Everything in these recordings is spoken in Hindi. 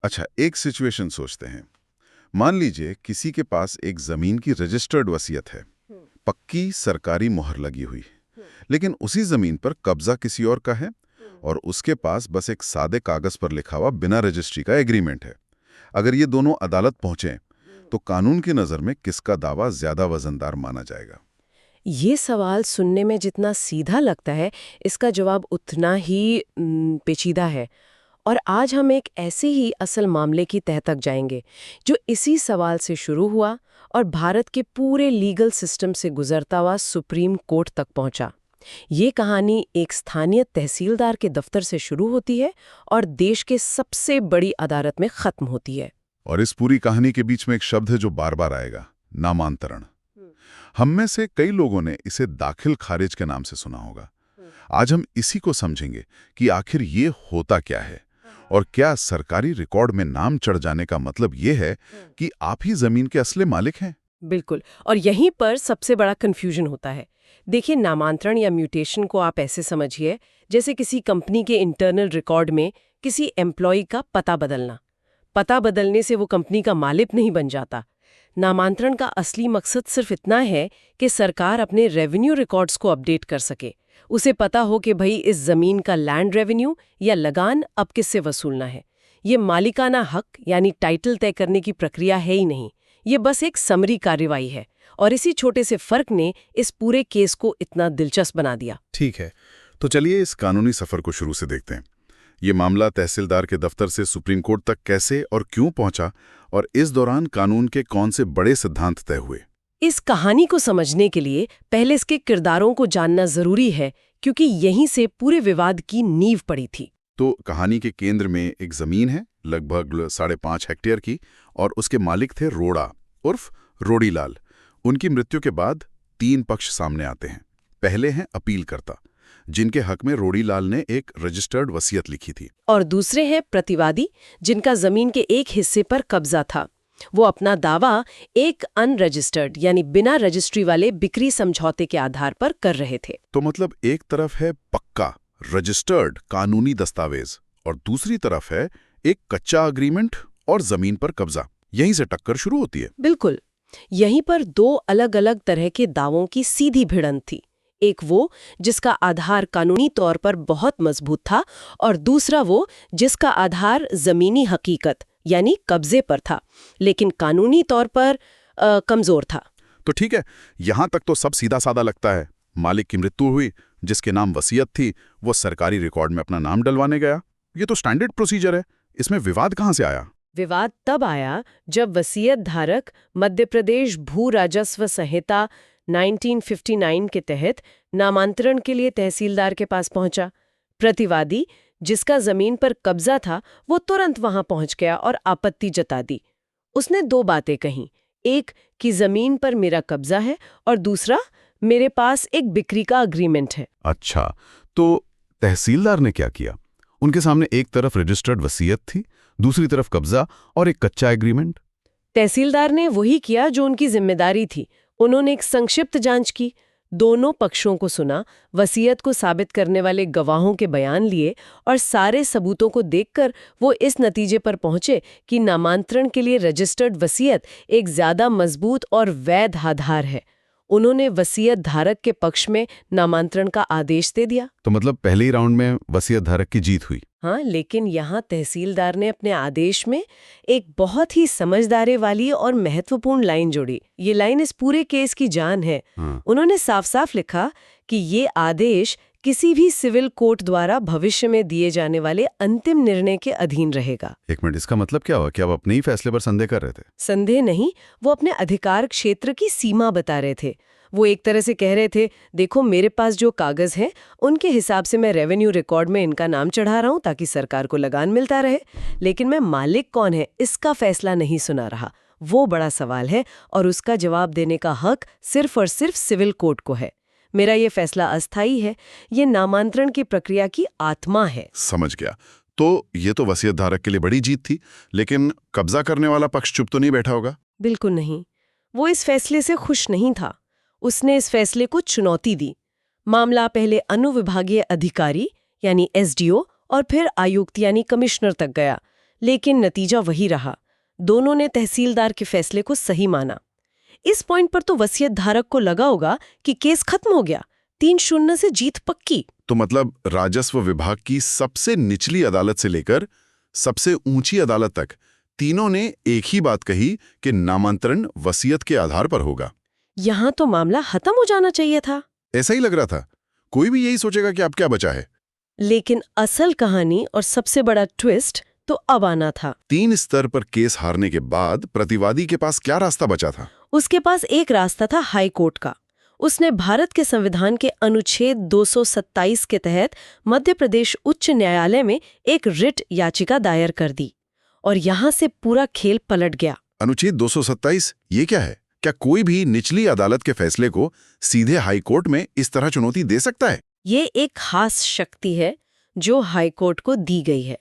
अच्छा, एक सिचुएशन सोचते हैं। मान लीजिए किसी के पास एक जमीन की रजिस्टर्ड वसीयत है, पक्की सरकारी मोहर लगी हुई, लेकिन उसी जमीन पर कब्जा किसी और का है और उसके पास बस एक सादे कागज पर लिखा हुआ बिना रजिस्ट्री का एग्रीमेंट है। अगर ये दोनों अदालत पहुंचे तो कानून की नजर में किसका दावा ज्यादा वजनदार माना जाएगा? ये सवाल सुनने में जितना सीधा लगता है, इसका जवाब उतना ही पेचीदा है। और आज हम एक ऐसे ही असल मामले की तह तक जाएंगे, जो इसी सवाल से शुरू हुआ और भारत के पूरे लीगल सिस्टम से गुजरता हुआ सुप्रीम कोर्ट तक पहुंचा। ये कहानी एक स्थानीय तहसीलदार के दफ्तर से शुरू होती है और देश के सबसे बड़ी अदालत में खत्म होती है। और इस पूरी कहानी के बीच में एक शब्द है जो बार बार आएगा, नामांतरण। हम में से कई लोगों ने इसे दाखिल खारिज के नाम से सुना होगा। आज हम इसी को समझेंगे कि आखिर ये होता क्या है और क्या सरकारी रिकॉर्ड में नाम चढ़ जाने का मतलब ये है कि आप ही जमीन के असली मालिक हैं। बिल्कुल, और यहीं पर सबसे बड़ा कंफ्यूजन होता है। देखिए, नामांतरण या म्यूटेशन को आप ऐसे समझिए जैसे किसी कंपनी के इंटरनल रिकॉर्ड में किसी एम्प्लॉय का पता बदलना। पता बदलने से वो कंपनी का मालिक नहीं बन जाता। नामांतरण का असली मकसद सिर्फ इतना है कि सरकार अपने रेवेन्यू रिकॉर्ड्स को अपडेट कर सके। उसे पता हो कि भाई इस जमीन का लैंड रेवेन्यू या लगान अब किससे वसूलना है। ये मालिकाना हक यानी टाइटल तय करने की प्रक्रिया है ही नहीं, ये बस एक समरी कार्रवाई है। और इसी छोटे से फर्क ने इस पूरे केस को इतना दिलचस्प बना दिया। ठीक है, तो चलिए इस कानूनी सफर को शुरू से देखते हैं। ये मामला तहसीलदार के दफ्तर से सुप्रीम कोर्ट तक कैसे और क्यों पहुंचा और इस दौरान कानून के कौन से बड़े सिद्धांत तय हुए? इस कहानी को समझने के लिए पहले इसके किरदारों को जानना जरूरी है, क्योंकि यहीं से पूरे विवाद की नींव पड़ी थी। तो कहानी के केंद्र में एक जमीन है, लगभग 5.5 हेक्टेयर की, और उसके मालिक थे रोड़ा उर्फ रोड़ीलाल। उनकी मृत्यु के बाद 3 पक्ष सामने आते हैं। पहले हैं अपीलकर्ता, जिनके हक में रोड़ीलाल ने एक रजिस्टर्ड वसीयत लिखी थी। और दूसरे हैं प्रतिवादी, जिनका जमीन के एक हिस्से पर कब्जा था। वो अपना दावा एक अनरजिस्टर्ड यानी बिना रजिस्ट्री वाले बिक्री समझौते के आधार पर कर रहे थे। तो मतलब एक तरफ है पक्का रजिस्टर्ड कानूनी दस्तावेज और दूसरी तरफ है एक कच्चा अग्रीमेंट और जमीन पर कब्जा। यहीं से टक्कर शुरू होती है। बिल्कुल, यहीं पर 2 अलग-अलग तरह के दावों की सीधी भिड़ंत थी। एक वो जिसका आधार कानूनी तौर पर बहुत मजबूत था, और दूसरा वो जिसका आधार जमीनी हकीकत यानी कब्जे पर था, लेकिन कानूनी तौर पर कमजोर था। तो ठीक है, यहां तक तो सब सीधा साधा लगता है। मालिक की मृत्यु हुई, जिसके नाम वसीयत थी वो सरकारी रिकॉर्ड में अपना नाम डलवाने गया। ये तो स्टैंडर्ड प्रोसीजर है। इसमें विवाद कहां से आया? विवाद तब आया जब वसीयत धारक मध्य प्रदेश भू राजस्व संहिता 1959 के तहत नामांतरण के लिए तहसीलदार के पास पहुंचा। प्रतिवादी, जिसका जमीन पर कब्जा था, वो तुरंत वहां पहुंच गया और आपत्ति जता दी। उसने 2 बातें कहीं, एक कि जमीन पर मेरा कब्जा है और दूसरा मेरे पास एक बिक्री का अग्रीमेंट है। अच्छा, तो तहसीलदार ने क्या किया? उनके सामने एक तरफ रजिस्टर्ड वसीयत थी, दूसरी तरफ कब्जा और एक कच्चा एग्रीमेंट। तहसीलदार ने वही किया जो उनकी जिम्मेदारी थी। उन्होंने एक संक्षिप्त जांच की, दोनों पक्षों को सुना, वसीयत को साबित करने वाले गवाहों के बयान लिए और सारे सबूतों को देखकर वो इस नतीजे पर पहुंचे कि नामांतरण के लिए रजिस्टर्ड वसीयत एक ज्यादा मजबूत और वैध आधार है। उन्होंने वसीयत धारक के पक्ष में नामांतरण का आदेश दे दिया। तो मतलब पहले ही राउंड में वसीयत धारक की जीत हुई। हाँ, लेकिन यहाँ तहसीलदार ने अपने आदेश में एक बहुत ही समझदारी वाली और महत्वपूर्ण लाइन जोड़ी। ये लाइन इस पूरे केस की जान है। उन्होंने साफ साफ लिखा कि ये आदेश किसी भी सिविल कोर्ट द्वारा भविष्य में दिए जाने वाले अंतिम निर्णय के अधीन रहेगा। एक मिनट, इसका मतलब क्या हुआ? क्या वो अपने ही फैसले पर संदेह कर रहे थे? संदेह नहीं, वो अपने अधिकार क्षेत्र की सीमा बता रहे थे। वो एक तरह से कह रहे थे, देखो मेरे पास जो कागज हैं उनके हिसाब से मैं रेवेन्यू रिकॉर्ड में इनका नाम चढ़ा रहा हूं ताकि सरकार को लगान मिलता रहे, लेकिन मैं मालिक कौन है इसका फैसला नहीं सुना रहा। वो बड़ा सवाल है और उसका जवाब देने का हक सिर्फ और सिर्फ सिविल कोर्ट को है। मेरा ये फैसला अस्थायी है, ये नामांतरण की प्रक्रिया की आत्मा है। समझ गया। तो ये तो वसीयत धारक के लिए बड़ी जीत थी, लेकिन कब्जा करने वाला पक्ष चुप तो नहीं बैठा होगा? बिल्कुल नहीं, वो इस फैसले से खुश नहीं था। उसने इस फैसले को चुनौती दी। मामला पहले अनुविभागीय अधिकारी यानी एसडीओ और फिर आयुक्त यानी कमिश्नर तक गया, लेकिन नतीजा वही रहा। दोनों ने तहसीलदार के फैसले को सही माना। इस पॉइंट पर तो वसीयत धारक को लगा होगा कि केस खत्म हो गया, 3-0 से जीत पक्की। तो मतलब राजस्व विभाग की सबसे निचली अदालत से लेकर सबसे ऊंची अदालत तक तीनों ने एक ही बात कही कि नामांतरण वसीयत के आधार पर होगा। यहाँ तो मामला खत्म हो जाना चाहिए था। ऐसा ही लग रहा था। कोई भी यही सोचेगा कि अब क्या बचा है। लेकिन असल कहानी और सबसे बड़ा ट्विस्ट तो अब आना था। 3 स्तर पर केस हारने के बाद प्रतिवादी के पास क्या रास्ता बचा था? उसके पास एक रास्ता था हाई कोर्ट का। उसने भारत के संविधान के अनुच्छेद 227 के तहत मध्य प्रदेश उच्च न्यायालय में एक रिट याचिका दायर कर दी और यहाँ से पूरा खेल पलट गया। अनुच्छेद 227 ये क्या है? क्या कोई भी निचली अदालत के फैसले को सीधे हाई कोर्ट में इस तरह चुनौती दे सकता है? ये एक खास शक्ति है जो हाई कोर्ट को दी गई है।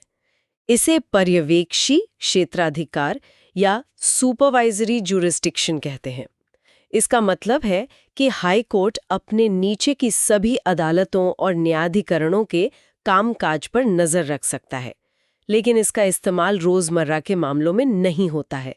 इसे पर्यवेक्षी क्षेत्राधिकार या सुपरवाइजरी जुरिस्डिक्शन कहते हैं। इसका मतलब है कि हाई कोर्ट अपने नीचे की सभी अदालतों और न्यायाधिकरणों के कामकाज पर नजर रख सकता है, लेकिन इसका इस्तेमाल रोजमर्रा के मामलों में नहीं होता है।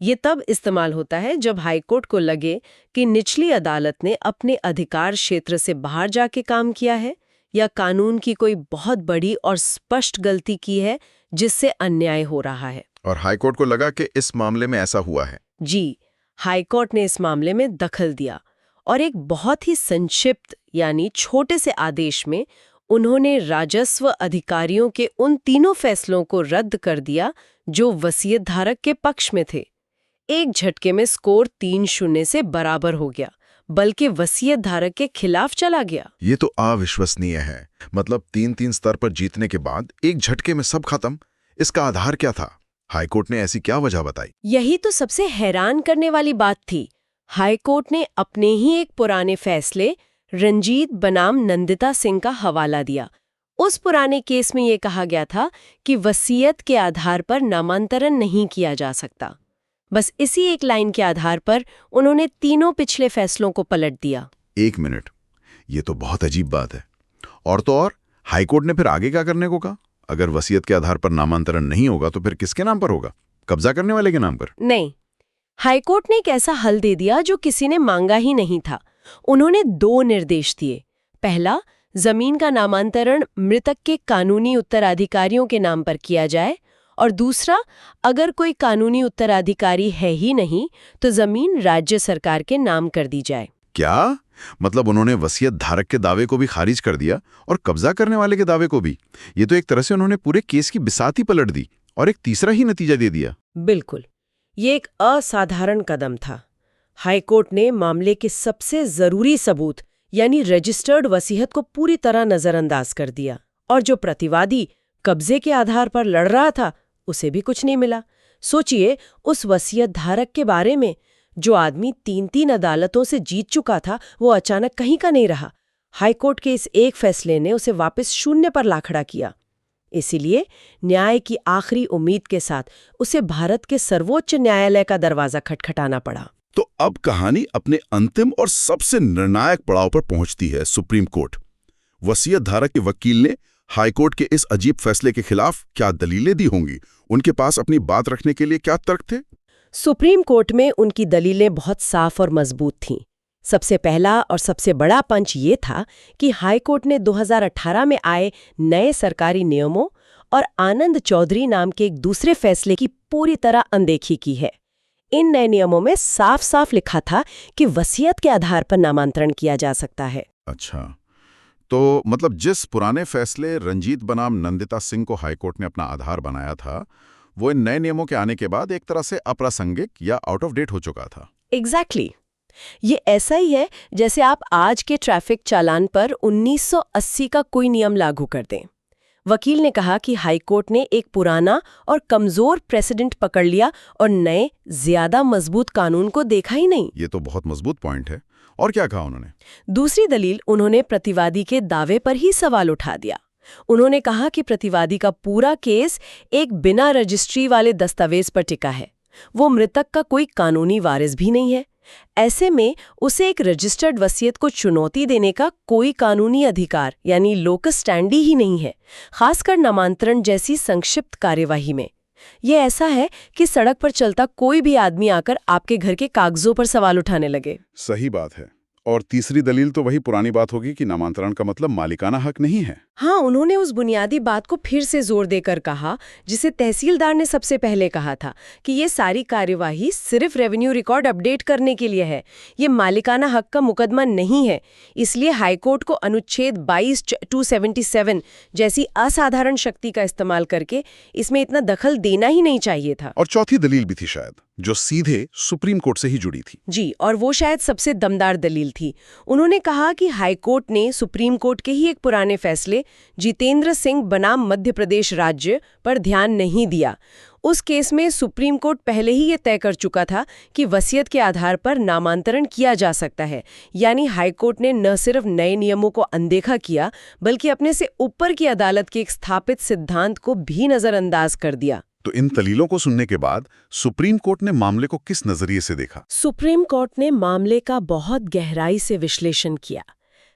ये तब इस्तेमाल होता है जब हाई कोर्ट को लगे कि निचली अदालत ने अपने अधिकार क्षेत्र से बाहर जाके काम किया है या कानून की कोई बहुत बड़ी और स्पष्ट गलती की है जिससे अन्याय हो रहा है। और हाई कोर्ट को लगा कि इस मामले में ऐसा हुआ है। जी, हाई कोर्ट ने इस मामले में दखल दिया और एक बहुत ही संक्षिप्त यानी छोटे से आदेश में उन्होंने राजस्व अधिकारियों के उन तीनों फैसलों को रद्द कर दिया जो वसीयत धारक के पक्ष में थे। एक झटके में स्कोर 3-0 से बराबर हो गया, बल्कि वसीयत धारक के खिलाफ चला गया। ये तो अविश्वसनीय है। मतलब 3-3 स्तर पर जीतने के बाद एक झटके में सब खत्म। इसका आधार क्या था? हाईकोर्ट ने ऐसी क्या वजह बताई? यही तो सबसे हैरान करने वाली बात थी। हाईकोर्ट ने अपने ही एक पुराने फैसले रंजीत बनाम नंदिता सिंह का हवाला दिया। उस पुराने केस में ये कहा गया था कि वसीयत के आधार पर नामांतरण नहीं किया जा सकता। बस इसी एक लाइन के आधार पर उन्होंने तीनों पिछले फैसलों को पलट दिया। 1 मिनट, ये तो बहुत अजीब बात है। और तो और हाईकोर्ट ने फिर आगे क्या करने को कहा? अगर वसीयत के आधार पर नामांतरण नहीं होगा तो फिर किसके नाम पर होगा? कब्जा करने वाले के नाम पर? नहीं, हाईकोर्ट ने एक ऐसा हल दे दिया जो किसी ने मांगा ही नहीं था। उन्होंने 2 निर्देश दिए। पहला, जमीन का नामांतरण मृतक के कानूनी उत्तराधिकारियों के नाम पर किया जाए, और दूसरा, अगर कोई कानूनी उत्तराधिकारी है ही नहीं तो जमीन राज्य सरकार के नाम कर दी जाए। क्या मतलब उन्होंने वसीयत धारक के दावे को भी खारिज कर दिया और कब्जा करने वाले के दावे को भी? ये तो एक तरह से उन्होंने पूरे केस की बिसात ही पलट दी और एक तीसरा ही नतीजा दे दिया। बिल्कुल, ये एक असाधारण कदम था। हाईकोर्ट ने मामले के सबसे जरूरी सबूत यानी रजिस्टर्ड वसीयत को पूरी तरह नजरअंदाज कर दिया, और जो प्रतिवादी कब्जे के आधार पर लड़ रहा था उसे भी कुछ नहीं मिला। सोचिए, उस वसीयत धारक के बारे में जो आदमी 3-3 अदालतों से जीत चुका था, वो अचानक कहीं का नहीं रहा। हाईकोर्ट के इस एक फैसले ने उसे वापस 0 पर ला खड़ा किया। इसीलिए न्याय की आखिरी उम्मीद के साथ उसे भारत के सर्वोच्च न्यायालय का दरवाजा खटखटाना पड़ा। तो अब कहानी अपने अंतिम और सबसे निर्णायक पड़ाव पर पहुंचती है, सुप्रीम कोर्ट। वसीयत धारक के वकील ने हाईकोर्ट के इस अजीब फैसले के खिलाफ क्या दलीलें दी होंगी? उनके पास अपनी बात रखने के लिए क्या तर्क थे? सुप्रीम कोर्ट में उनकी दलीलें बहुत साफ और मजबूत थीं। सबसे पहला और सबसे बड़ा पंच ये था कि हाईकोर्ट ने 2018 में आए नए सरकारी नियमों और आनंद चौधरी नाम के एक दूसरे फैसले की पूरी तरह अनदेखी की है। इन नए नियमों में साफ साफ लिखा था कि वसीयत के आधार पर नामांतरण किया जा सकता है। अच्छा, तो मतलब जिस पुराने फैसले रंजीत बनाम नंदिता सिंह को हाईकोर्ट ने अपना आधार बनाया था, वो इन नए नियमों के आने के बाद एक तरह से अप्रासंगिक या आउट ऑफ डेट हो चुका था। एग्जैक्टली। ये ऐसा ही है जैसे आप आज के ट्रैफिक चालान पर 1980 का कोई नियम लागू कर दें। वकील ने कहा कि हाईकोर्ट ने एक पुराना और कमजोर प्रेसिडेंट पकड़ लिया और नए, ज्यादा मजबूत कानून को देखा ही नहीं। ये तो बहुत मजबूत पॉइंट है। और क्या कहा उन्होंने? दूसरी दलील, उन्होंने प्रतिवादी के दावे पर ही सवाल उठा दिया। उन्होंने कहा कि प्रतिवादी का पूरा केस एक बिना रजिस्ट्री वाले दस्तावेज पर टिका है। वो मृतक का कोई कानूनी वारिस भी नहीं है। ऐसे में उसे एक रजिस्टर्ड वसीयत को चुनौती देने का कोई कानूनी अधिकार यानी लोकस स्टैंडी ही नहीं है, खासकर नामांतरण जैसी संक्षिप्त कार्यवाही में। ये ऐसा है कि सड़क पर चलता कोई भी आदमी आकर आपके घर के कागजों पर सवाल उठाने लगे। सही बात है। और तीसरी दलील तो वही पुरानी बात होगी कि नामांतरण का मतलब मालिकाना हक नहीं है। हाँ, उन्होंने उस बुनियादी बात को फिर से जोर देकर कहा जिसे तहसीलदार ने सबसे पहले कहा था कि ये सारी कार्यवाही सिर्फ रेवेन्यू रिकॉर्ड अपडेट करने के लिए है, ये मालिकाना हक का मुकदमा नहीं है। इसलिए हाईकोर्ट को अनुच्छेद 22(277) जैसी असाधारण शक्ति का इस्तेमाल करके इसमें इतना दखल देना ही नहीं चाहिए था। और चौथी दलील भी थी शायद, जो सीधे सुप्रीम कोर्ट से ही जुड़ी थी। जी, और वो शायद सबसे दमदार दलील थी। उन्होंने कहा कि हाईकोर्ट ने सुप्रीम कोर्ट के ही एक पुराने फैसले जितेंद्र सिंह बनाम मध्य प्रदेश राज्य पर ध्यान नहीं दिया। उस केस में सुप्रीम कोर्ट पहले ही ये तय कर चुका था कि वसीयत के आधार पर नामांतरण किया जा सकता है। यानी हाईकोर्ट ने न सिर्फ नए नियमों को अनदेखा किया, बल्कि अपने से ऊपर की अदालत के एक स्थापित सिद्धांत को भी नजरअंदाज कर दिया। तो इन दलीलों को सुनने के बाद सुप्रीम कोर्ट ने मामले को किस नजरिए से देखा? सुप्रीम कोर्ट ने मामले का बहुत गहराई से विश्लेषण किया।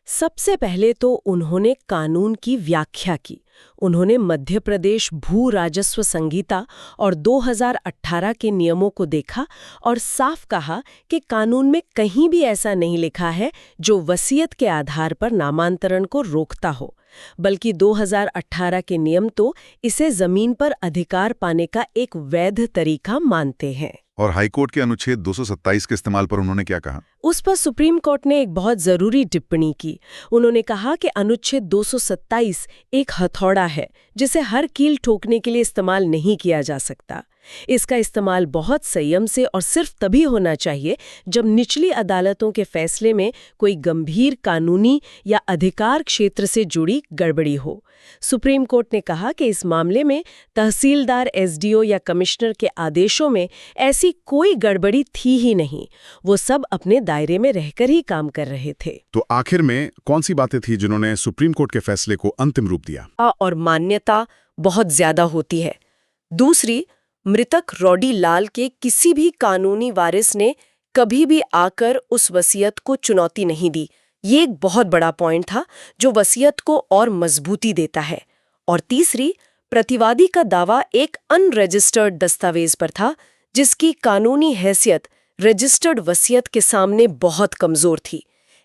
सबसे पहले तो उन्होंने कानून की व्याख्या की। उन्होंने मध्य प्रदेश भू राजस्व संहिता और 2018 के नियमों को देखा और साफ कहा कि कानून में कहीं भी ऐसा नहीं लिखा है जो वसीयत के आधार पर नामांतरण को रोकता हो, बल्कि 2018 के नियम तो इसे जमीन पर अधिकार पाने का एक वैध तरीका मानते हैं। और हाईकोर्ट के अनुच्छेद 227 के इस्तेमाल पर उन्होंने क्या कहा? उस पर सुप्रीम कोर्ट ने एक बहुत जरूरी टिप्पणी की। उन्होंने कहा कि अनुच्छेद 227 एक हथौड़ा है जिसे हर कील ठोकने के लिए इस्तेमाल नहीं किया जा सकता। इसका इस्तेमाल बहुत संयम से और सिर्फ तभी होना चाहिए जब निचली अदालतों के फैसले में कोई गंभीर कानूनी या अधिकार क्षेत्र से जुड़ी गड़बड़ी हो। सुप्रीम कोर्ट ने कहा कि इस मामले में तहसीलदार, एसडीओ या कमिश्नर के आदेशों में ऐसी कोई गड़बड़ी थी ही नहीं। वो सब अपने दायरे में रहकर ही काम कर रहे थे। तो आखिर में कौन सी बातें थी जिन्होंने सुप्रीम कोर्ट के फैसले को अंतिम रूप दिया? और मान्यता बहुत ज्यादा होती है। दूसरी, मृतक रॉडी लाल के किसी भी कानूनी वारिस ने कभी भी आकर उस वसीयत को चुनौती नहीं दी। ये एक बहुत बड़ा पॉइंट था जो वसीयत को और मजबूती देता है। और तीसरी, प्रतिवादी का दावा एक अनरजिस्टर्ड दस्तावेज पर था जिसकी कानूनी हैसियत रजिस्टर्ड वसीयत के सामने बहुत कमजोर थी।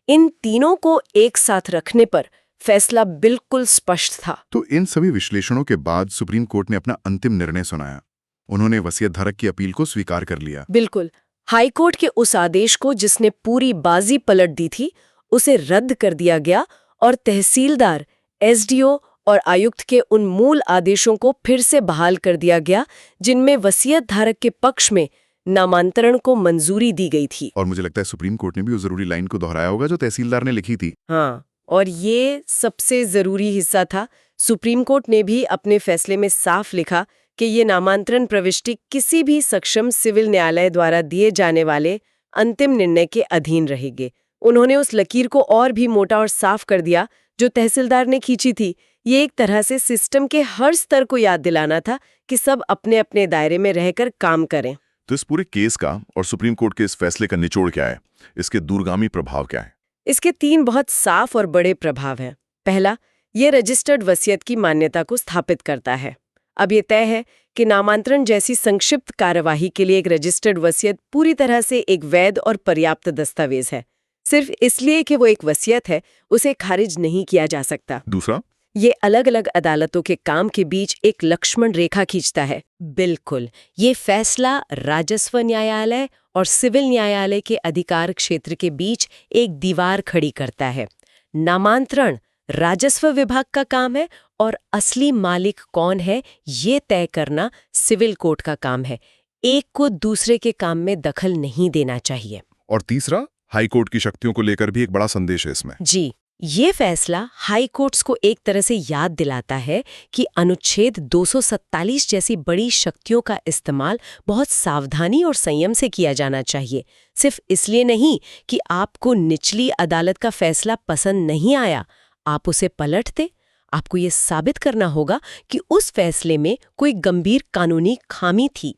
इन तीनों को एक साथ रखने पर फैसला बिल्कुल स्पष्ट था। तो इन सभी विश्लेषणों के बाद सुप्रीम कोर्ट ने अपना अंतिम निर्णय सुनाया। उन्होंने वसीयत धारक की अपील को स्वीकार कर लिया। बिल्कुल। हाईकोर्ट के उस आदेश को जिसने पूरी बाजी पलट दी थी, उसे रद्द कर दिया गया और तहसीलदार, एसडीओ और आयुक्त के उन मूल आदेशों को फिर से बहाल कर दिया गया जिनमें वसीयत धारक के पक्ष में नामांतरण को मंजूरी दी गई थी। और मुझे लगता है सुप्रीम कोर्ट ने भी उस जरूरी लाइन को दोहराया होगा जो तहसीलदार ने लिखी थी। हाँ, और ये सबसे जरूरी हिस्सा था। सुप्रीम कोर्ट ने भी अपने फैसले में साफ लिखा कि ये नामांतरण प्रविष्टि किसी भी सक्षम सिविल न्यायालय द्वारा दिए जाने वाले अंतिम निर्णय के अधीन रहेंगे। उन्होंने उस लकीर को और भी मोटा और साफ कर दिया जो तहसीलदार ने खींची थी। ये एक तरह से सिस्टम के हर स्तर को याद दिलाना था कि सब अपने अपने दायरे में रहकर काम करें। तो इस पूरे केस का और सुप्रीम कोर्ट के इस फैसले का निचोड़ क्या है? इसके दूरगामी प्रभाव क्या है? इसके 3 बहुत साफ और बड़े प्रभाव हैं। पहला, ये रजिस्टर्ड वसीयत की मान्यता को स्थापित करता है। अब ये तय है कि नामांतरण जैसी संक्षिप्त कार्यवाही के लिए एक रजिस्टर्ड वसीयत पूरी तरह से एक वैध और पर्याप्त दस्तावेज है। सिर्फ इसलिए कि वो एक वसीयत है, उसे खारिज नहीं किया जा सकता। दूसरा, ये अलग अलग अदालतों के काम के बीच एक लक्ष्मण रेखा खींचता है। बिल्कुल, ये फैसला राजस्व न्यायालय और सिविल न्यायालय के अधिकार क्षेत्र के बीच एक दीवार खड़ी करता है। नामांतरण राजस्व विभाग का काम है और असली मालिक कौन है ये तय करना सिविल कोर्ट का काम है। एक को दूसरे के काम में दखल नहीं देना चाहिए। और तीसरा, हाई कोर्ट की शक्तियों को लेकर भी एक बड़ा संदेश है इसमें। जी, ये फैसला हाई कोर्ट्स को एक तरह से याद दिलाता है कि अनुच्छेद 247 जैसी बड़ी शक्तियों का इस्तेमाल बहुत सावधानी और संयम से किया जाना चाहिए। सिर्फ इसलिए नहीं कि आपको निचली अदालत का फैसला पसंद नहीं आया, आप उसे पलट दें। आपको ये साबित करना होगा कि उस फैसले में कोई गंभीर कानूनी खामी थी।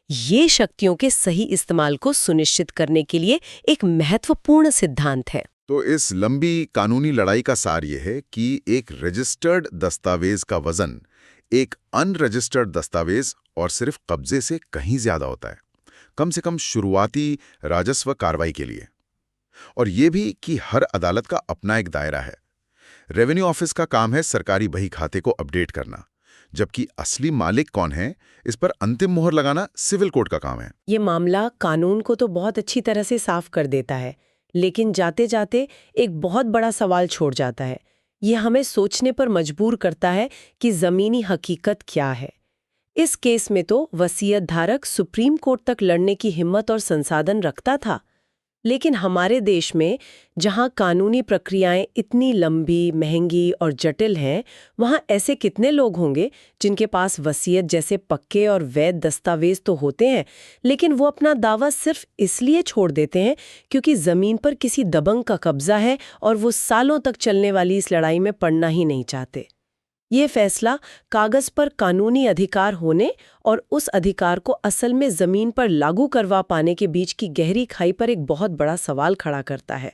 ये शक्तियों के सही इस्तेमाल को सुनिश्चित करने के लिए एक महत्वपूर्ण सिद्धांत है। तो इस लंबी कानूनी लड़ाई का सार ये है कि एक रजिस्टर्ड दस्तावेज का वजन एक अनरजिस्टर्ड दस्तावेज और सिर्फ कब्जे से कहीं ज्यादा होता है, कम से कम शुरुआती राजस्व कार्रवाई के लिए। और ये भी कि हर अदालत का अपना एक दायरा है। रेवेन्यू ऑफिस का काम है सरकारी बही खाते को अपडेट करना, जबकि असली मालिक कौन है इस पर अंतिम मोहर लगाना सिविल कोर्ट का काम है। ये मामला कानून को तो बहुत अच्छी तरह से साफ कर देता है, लेकिन जाते जाते एक बहुत बड़ा सवाल छोड़ जाता है। ये हमें सोचने पर मजबूर करता है कि ज़मीनी हकीकत क्या है। इस केस में तो वसीयत धारक सुप्रीम कोर्ट तक लड़ने की हिम्मत और संसाधन रखता था, लेकिन हमारे देश में जहां कानूनी प्रक्रियाएं इतनी लंबी, महंगी और जटिल हैं, वहां ऐसे कितने लोग होंगे जिनके पास वसीयत जैसे पक्के और वैध दस्तावेज तो होते हैं, लेकिन वो अपना दावा सिर्फ इसलिए छोड़ देते हैं क्योंकि जमीन पर किसी दबंग का कब्जा है और वो सालों तक चलने वाली इस लड़ाई में पड़ना ही नहीं चाहते। ये फैसला कागज पर कानूनी अधिकार होने और उस अधिकार को असल में जमीन पर लागू करवा पाने के बीच की गहरी खाई पर एक बहुत बड़ा सवाल खड़ा करता है।